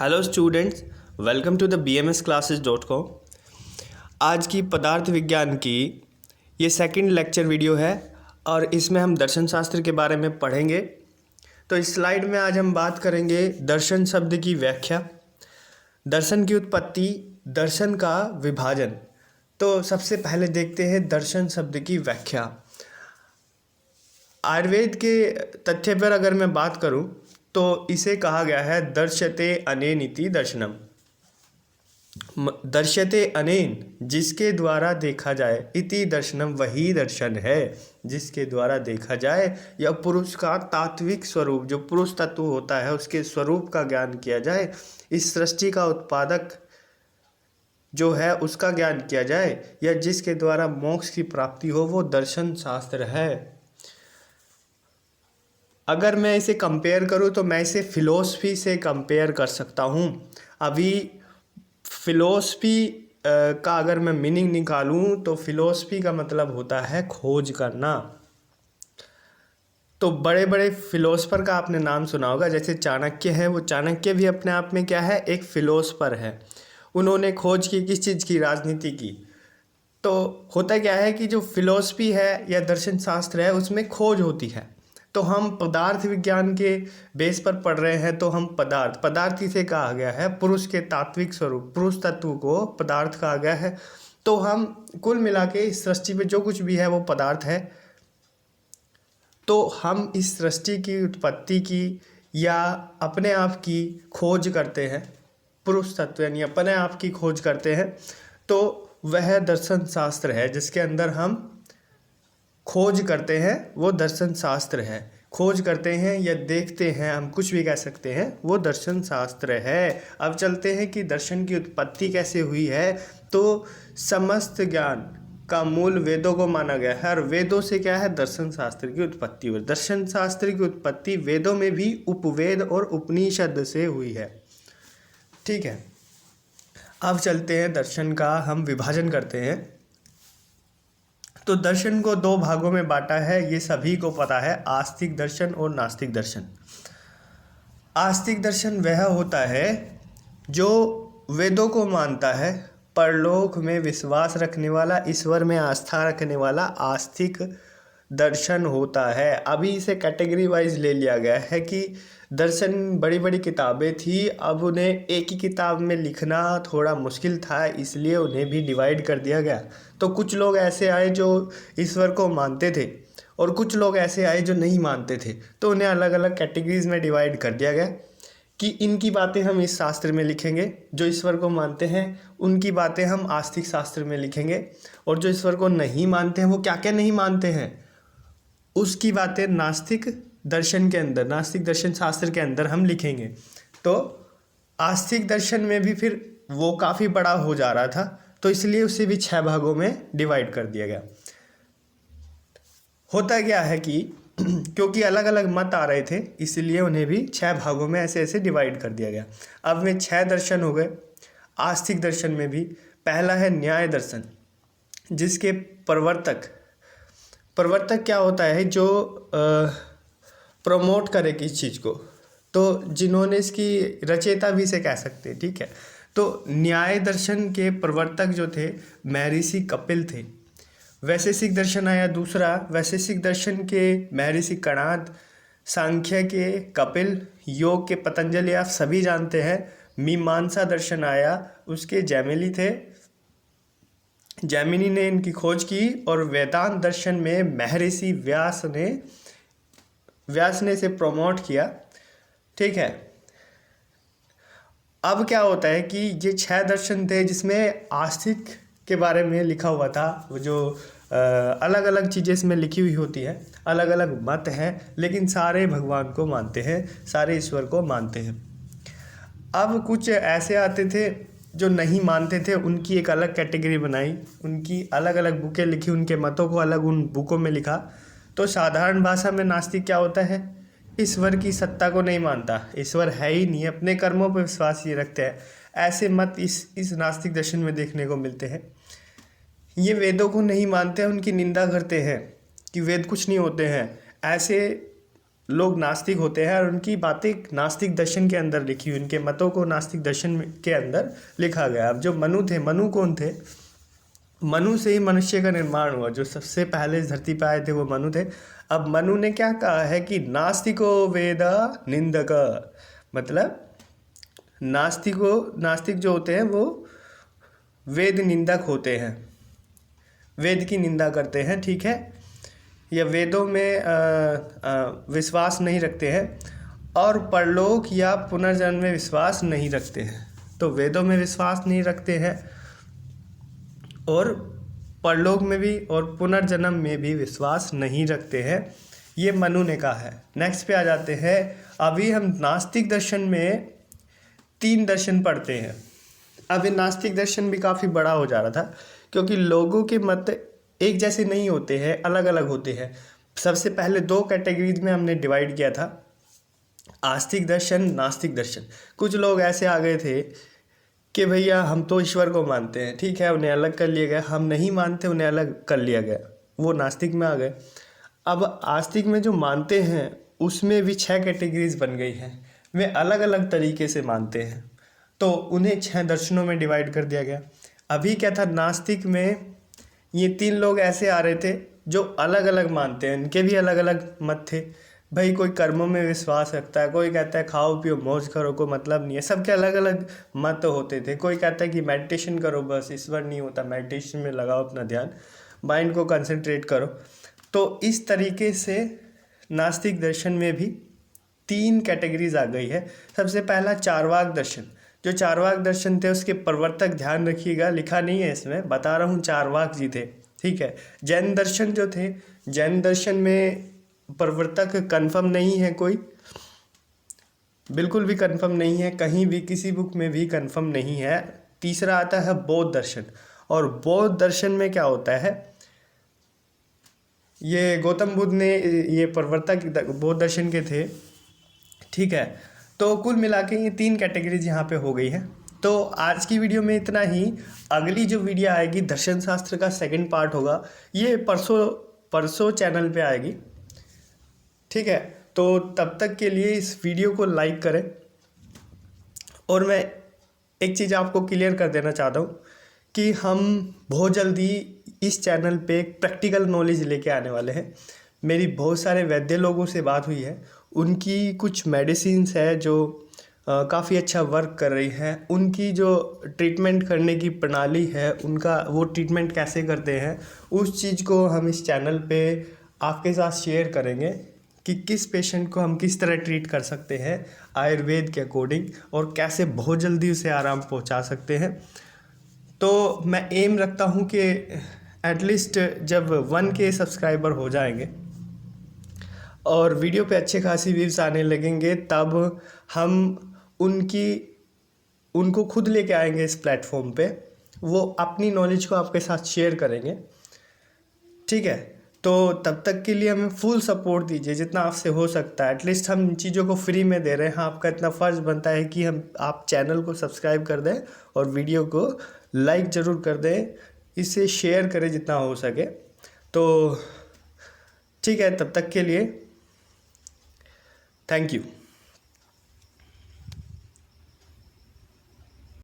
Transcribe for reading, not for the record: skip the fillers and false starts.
Hello students, welcome to the bmsclasses.com। आज की पदार्थ विज्ञान की ये सेकंड लेक्चर वीडियो है और इसमें हम दर्शन शास्त्र के बारे में पढ़ेंगे। तो इस स्लाइड में आज हम बात करेंगे दर्शन शब्द की व्याख्या, दर्शन की उत्पत्ति, दर्शन का विभाजन। तो सबसे पहले देखते हैं दर्शन शब्द की व्याख्या। आयुर्वेद के तथ्य पर अगर मैं बात करूं तो इसे कहा गया है दर्श्यते अनेन इति दर्शनम। दर्श्यते अनेन जिसके द्वारा देखा जाए, इति दर्शनम वही दर्शन है जिसके द्वारा देखा जाए या पुरुष का तात्विक स्वरूप, जो पुरुष तत्व होता है उसके स्वरूप का ज्ञान किया जाए, इस सृष्टि का उत्पादक जो है उसका ज्ञान किया जाए, या जिसके द्वारा मोक्ष की प्राप्ति हो, वो दर्शन शास्त्र है। अगर मैं इसे कंपेयर करूँ तो मैं इसे फिलोसफी से कंपेयर कर सकता हूँ। अभी फिलोसफी का अगर मैं मीनिंग निकालूँ तो फिलोसफी का मतलब होता है खोज करना। तो बड़े बड़े फिलोसफर का आपने नाम सुना होगा, जैसे चाणक्य है। वो चाणक्य भी अपने आप में क्या है, एक फिलोसफर है। उन्होंने खोज की किस चीज़ की, राजनीति की। तो होता क्या है कि जो फिलोसफी है या दर्शन शास्त्र है उसमें खोज होती है। तो हम पदार्थ विज्ञान के बेस पर पढ़ रहे हैं, तो हम पदार्थ इसे कहा गया है पुरुष के तात्विक स्वरूप, पुरुष तत्व को पदार्थ कहा गया है। तो हम कुल मिला के इस सृष्टि में जो कुछ भी है वो पदार्थ है। तो हम इस सृष्टि की उत्पत्ति की या अपने आप की खोज करते हैं, पुरुष तत्व यानी अपने आप की खोज करते हैं। तो वह दर्शन शास्त्र है जिसके अंदर हम खोज करते हैं, वो दर्शन शास्त्र है। खोज करते हैं या देखते हैं, हम कुछ भी कह सकते हैं, वो दर्शन शास्त्र है। अब चलते हैं कि दर्शन की उत्पत्ति कैसे हुई है। तो समस्त ज्ञान का मूल वेदों को माना गया है और वेदों से क्या है, दर्शन शास्त्र की उत्पत्ति हुई। दर्शन शास्त्र की उत्पत्ति वेदों में भी उपवेद और उपनिषद से हुई है। ठीक है, अब चलते हैं दर्शन का हम विभाजन करते हैं। तो दर्शन को दो भागों में बांटा है, ये सभी को पता है, आस्तिक दर्शन और नास्तिक दर्शन। आस्तिक दर्शन वह होता है जो वेदों को मानता है, परलोक में विश्वास रखने वाला, ईश्वर में आस्था रखने वाला आस्तिक दर्शन होता है। अभी इसे कैटेगरी वाइज ले लिया गया है कि दर्शन बड़ी बड़ी किताबें थी, अब उन्हें एक ही किताब में लिखना थोड़ा मुश्किल था, इसलिए उन्हें भी डिवाइड कर दिया गया। तो कुछ लोग ऐसे आए जो ईश्वर को मानते थे और कुछ लोग ऐसे आए जो नहीं मानते थे, तो उन्हें अलग अलग कैटेगरीज में डिवाइड कर दिया गया कि इनकी बातें हम इस शास्त्र में लिखेंगे, जो ईश्वर को मानते हैं उनकी बातें हम आस्तिक शास्त्र में लिखेंगे, और जो ईश्वर को नहीं मानते हैं वो क्या क्या नहीं मानते हैं उसकी बातें नास्तिक दर्शन के अंदर, नास्तिक दर्शन शास्त्र के अंदर हम लिखेंगे। तो आस्तिक दर्शन में भी फिर वो काफ़ी बड़ा हो जा रहा था, तो इसलिए उसे भी 6 भागों में डिवाइड कर दिया गया। होता क्या है कि क्योंकि अलग अलग मत आ रहे थे, इसलिए उन्हें भी 6 भागों में ऐसे ऐसे डिवाइड कर दिया गया। अब में 6 दर्शन हो गए आस्तिक दर्शन में भी। पहला है न्याय दर्शन, जिसके प्रवर्तक क्या होता है, जो प्रमोट करे किस चीज़ को, तो जिन्होंने इसकी रचयिता भी इसे कह सकते हैं। ठीक है, तो न्याय दर्शन के प्रवर्तक जो थे महर्षि कपिल थे। वैशेषिक दर्शन आया दूसरा, वैशेषिक दर्शन के महर्षि कणाद, सांख्य के कपिल, योग के पतंजलि आप सभी जानते हैं। मीमांसा दर्शन आया, उसके जैमिनी थे, जैमिनी ने इनकी खोज की। और वेदांत दर्शन में महर्षि व्यास ने इसे प्रमोट किया। ठीक है, अब क्या होता है कि ये 6 दर्शन थे जिसमें आस्तिक के बारे में लिखा हुआ था, वो जो अलग अलग चीज़ें इसमें लिखी हुई होती है, अलग अलग मत हैं, लेकिन सारे भगवान को मानते हैं, सारे ईश्वर को मानते हैं। अब कुछ ऐसे आते थे जो नहीं मानते थे, उनकी एक अलग कैटेगरी बनाई, उनकी अलग अलग बुकें लिखी, उनके मतों को अलग उन बुकों में लिखा। तो साधारण भाषा में नास्तिक क्या होता है, ईश्वर की सत्ता को नहीं मानता, ईश्वर है ही नहीं, अपने कर्मों पर विश्वास ये रखते हैं। ऐसे मत इस नास्तिक दर्शन में देखने को मिलते हैं। ये वेदों को नहीं मानते हैं, उनकी निंदा करते हैं कि वेद कुछ नहीं होते हैं। ऐसे लोग नास्तिक होते हैं और उनकी बातें नास्तिक दर्शन के अंदर लिखी हुई, उनके मतों को नास्तिक दर्शन के अंदर लिखा गया। अब जो मनु थे, मनु कौन थे? मनु से ही मनुष्य का निर्माण हुआ। जो सबसे पहले इस धरती पर आए थे वो मनु थे। अब मनु ने क्या कहा है कि नास्तिको वेद निंदक, मतलब नास्तिक जो होते हैं वो वेद निंदक होते हैं, वेद की निंदा करते हैं, ठीक है, या वेदों में विश्वास नहीं रखते हैं और परलोक या पुनर्जन्म में विश्वास नहीं रखते हैं। तो वेदों में विश्वास नहीं रखते हैं और परलोक में भी और पुनर्जन्म में भी विश्वास नहीं रखते हैं, ये मनु ने कहा है। नेक्स्ट पे आ जाते हैं। अभी हम नास्तिक दर्शन में 3 दर्शन पढ़ते हैं। अब ये नास्तिक दर्शन भी काफ़ी बड़ा हो जा रहा था क्योंकि लोगों के मत एक जैसे नहीं होते हैं, अलग अलग होते हैं। सबसे पहले 2 कैटेगरीज में हमने डिवाइड किया था, आस्तिक दर्शन, नास्तिक दर्शन। कुछ लोग ऐसे आ गए थे कि भैया हम तो ईश्वर को मानते हैं, ठीक है, उन्हें अलग कर लिया गया। हम नहीं मानते, उन्हें अलग कर लिया गया, वो नास्तिक में आ गए। अब आस्तिक में जो मानते हैं उसमें भी 6 कैटेगरीज बन गई हैं, वे अलग अलग तरीके से मानते हैं, तो उन्हें 6 दर्शनों में डिवाइड कर दिया गया। अभी क्या था, नास्तिक में ये 3 लोग ऐसे आ रहे थे जो अलग अलग मानते हैं, इनके भी अलग अलग मत थे। भाई कोई कर्मों में विश्वास रखता है, कोई कहता है खाओ पियो मौज करो, कोई मतलब नहीं है, सबके अलग अलग मत होते थे। कोई कहता है कि मेडिटेशन करो, बस ईश्वर नहीं होता, मेडिटेशन में लगाओ अपना ध्यान, माइंड को कंसंट्रेट करो। तो इस तरीके से नास्तिक दर्शन में भी 3 कैटेगरीज आ गई है। सबसे पहला चारवाक दर्शन। जो चारवाक दर्शन थे उसके प्रवर्तक, ध्यान रखिएगा, लिखा नहीं है इसमें, बता रहा हूँ, चारवाक जी थे, ठीक है। जैन दर्शन जो थे, जैन दर्शन में प्रवर्तक कंफर्म नहीं है, कोई बिल्कुल भी कंफर्म नहीं है, कहीं भी किसी बुक में भी कंफर्म नहीं है। तीसरा आता है बौद्ध दर्शन, और बौद्ध दर्शन में क्या होता है, ये गौतम बुद्ध ने ये प्रवर्तक बौद्ध दर्शन के थे, ठीक है। तो कुल मिला के ये 3 कैटेगरीज यहाँ पे हो गई है। तो आज की वीडियो में इतना ही। अगली जो वीडियो आएगी दर्शन शास्त्र का 2nd पार्ट होगा, ये परसों चैनल पे आएगी, ठीक है। तो तब तक के लिए इस वीडियो को लाइक करें। और मैं एक चीज़ आपको क्लियर कर देना चाहता हूँ कि हम बहुत जल्दी इस चैनल पे एक प्रैक्टिकल नॉलेज लेके आने वाले हैं। मेरी बहुत सारे वैद्य लोगों से बात हुई है, उनकी कुछ मेडिसिन्स है जो काफ़ी अच्छा वर्क कर रही है, उनकी जो ट्रीटमेंट करने की प्रणाली है, उनका वो ट्रीटमेंट कैसे करते हैं, उस चीज़ को हम इस चैनल पे आपके साथ शेयर करेंगे कि किस पेशेंट को हम किस तरह ट्रीट कर सकते हैं आयुर्वेद के अकॉर्डिंग, और कैसे बहुत जल्दी उसे आराम पहुंचा सकते हैं। तो मैं एम रखता हूं कि एटलीस्ट जब 1K सब्सक्राइबर हो जाएंगे और वीडियो पे अच्छे खासी व्यूज़ आने लगेंगे, तब हम उनको खुद लेके आएंगे इस प्लेटफॉर्म पे, वो अपनी नॉलेज को आपके साथ शेयर करेंगे, ठीक है। तो तब तक के लिए हमें फुल सपोर्ट दीजिए जितना आपसे हो सकता है। एटलीस्ट हम इन चीज़ों को फ्री में दे रहे हैं, आपका इतना फ़र्ज़ बनता है कि आप चैनल को सब्सक्राइब कर दें और वीडियो को लाइक ज़रूर कर दें, इसे शेयर करें जितना हो सके। तो ठीक है, तब तक के लिए थैंक यू।